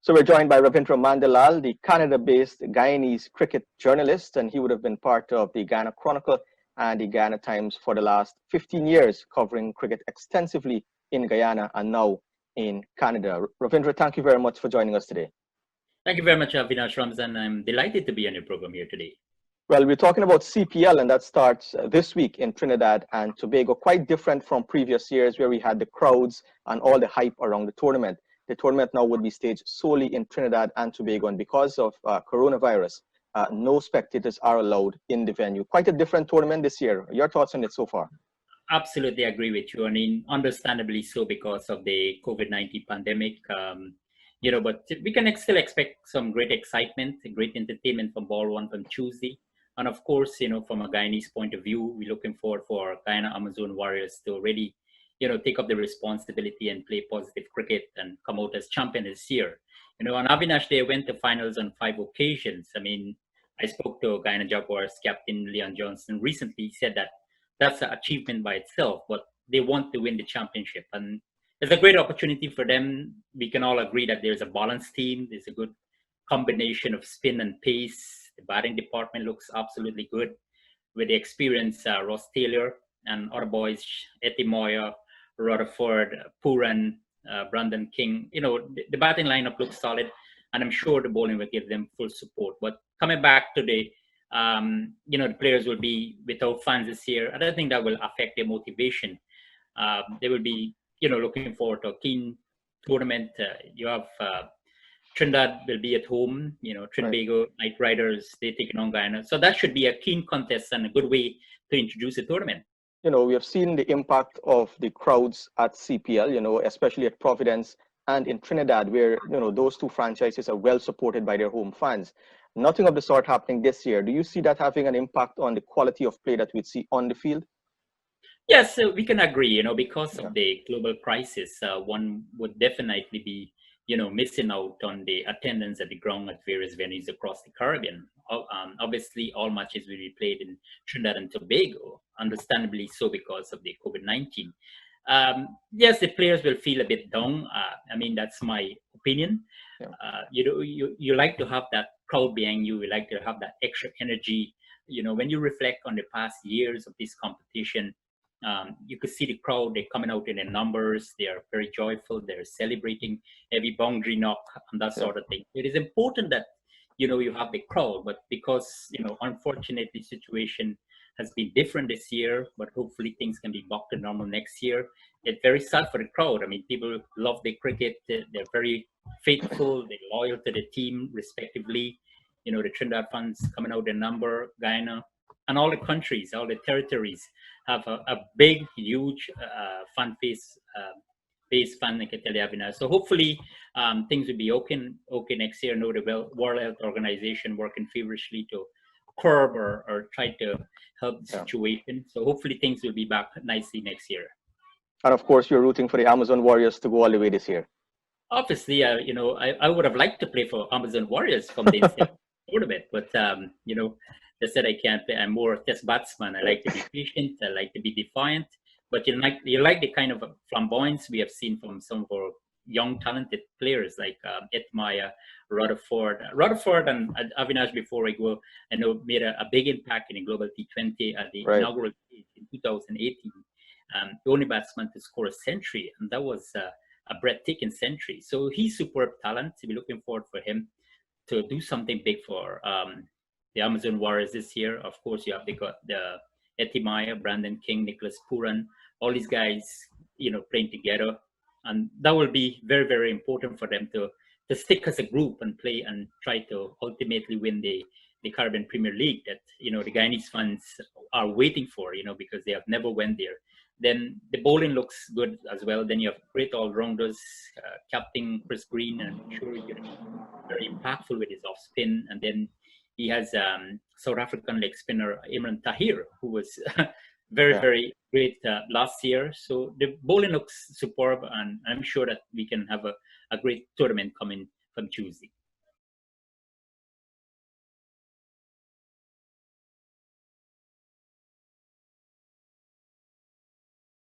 So we're joined by Ravindra Mandalal, the Canada-based Guyanese cricket journalist, and he would have been part of the Guyana Chronicle and the Guyana Times for the last 15 years, covering cricket extensively in Guyana and now in Canada. Ravindra, thank you very much for joining us today. Thank you very much, Avinash Ramzan. I'm delighted to be on your program here today. Well, we're talking about CPL, and that starts this week in Trinidad and Tobago, quite different from previous years where we had the crowds and all the hype around the tournament. The tournament now would be staged solely in Trinidad and Tobago, and because of coronavirus, no spectators are allowed in the venue. Quite a different tournament this year. Your thoughts on it so far? Absolutely agree with you. I mean, understandably so because of the COVID-19 pandemic. But we can still expect some great excitement, great entertainment from Ball One from Tuesday. And of course, from a Guyanese point of view, we're looking forward for Guyana Amazon Warriors to really, take up the responsibility and play positive cricket and come out as champion this year. On Avinash, they went to finals on 5 occasions. I mean, I spoke to Guyana Jaguars captain Leon Johnson recently. He said that that's an achievement by itself, but they want to win the championship. And it's a great opportunity for them. We can all agree that there's a balanced team. There's a good combination of spin and pace. The batting department looks absolutely good with the experience Ross Taylor and other boys, Eti Moya, Rutherford, Puran, Brandon King. The batting lineup looks solid, and I'm sure the bowling will give them full support. But coming back to the players will be without fans this year. I don't think that will affect their motivation. They will be, looking forward to a keen tournament. You have Trinidad will be at home, Trinbago, right. Knight Riders, they're taking on Guyana. So that should be a keen contest and a good way to introduce the tournament. We have seen the impact of the crowds at CPL, especially at Providence and in Trinidad, where, those two franchises are well supported by their home fans. Nothing of the sort happening this year. Do you see that having an impact on the quality of play that we'd see on the field? Yes, we can agree, because of the global crisis, one would definitely be missing out on the attendance at the ground at various venues across the Caribbean. Obviously, all matches will be played in Trinidad and Tobago, understandably so because of the COVID-19. Yes, the players will feel a bit down. I mean, that's my opinion. Yeah. You like to have that crowd behind you. You like to have that extra energy. When you reflect on the past years of this competition, you could see the crowd, they're coming out in their numbers, they are very joyful, they're celebrating every boundary knock and that sort of thing. It is important that, you have the crowd, but because, unfortunately, the situation has been different this year, but hopefully things can be back to normal next year. It's very sad for the crowd. I mean, people love the cricket, they're very faithful, they're loyal to the team, respectively. The Trinidad fans coming out in number, Guyana, and all the countries, all the territories have a big, huge fan base fan, I can tell you, So hopefully things will be okay next year. The World Health Organization working feverishly to curb or try to help the situation. So hopefully things will be back nicely next year. And of course, you're rooting for the Amazon Warriors to go all the way this year. Obviously, I would have liked to play for Amazon Warriors from the tournament, but they said I can't play. I'm more a test batsman. I like to be patient. I like to be defiant. But you like the kind of flamboyance we have seen from some of our young, talented players like Etmaya, Rutherford. Rutherford and Avinash, before I go, I know made a big impact in the Global T20 at the inaugural stage in 2018. The only batsman to score a century, and that was a breathtaking century. So he's superb talent. We're looking forward for him to do something big for the Amazon Warriors this year. Of course, you have the Etimaya, Brandon King, Nicholas Puran, all these guys, playing together. And that will be very, very important for them to stick as a group and play and try to ultimately win the Caribbean Premier League that, the Guyanese fans are waiting for, because they have never went there. Then the bowling looks good as well. Then you have great all-rounders, Captain Chris Green, and I'm sure he's going to be very impactful with his off-spin. And then he has South African leg spinner Imran Tahir, who was very great last year. So the bowling looks superb, and I'm sure that we can have a great tournament coming from Tuesday.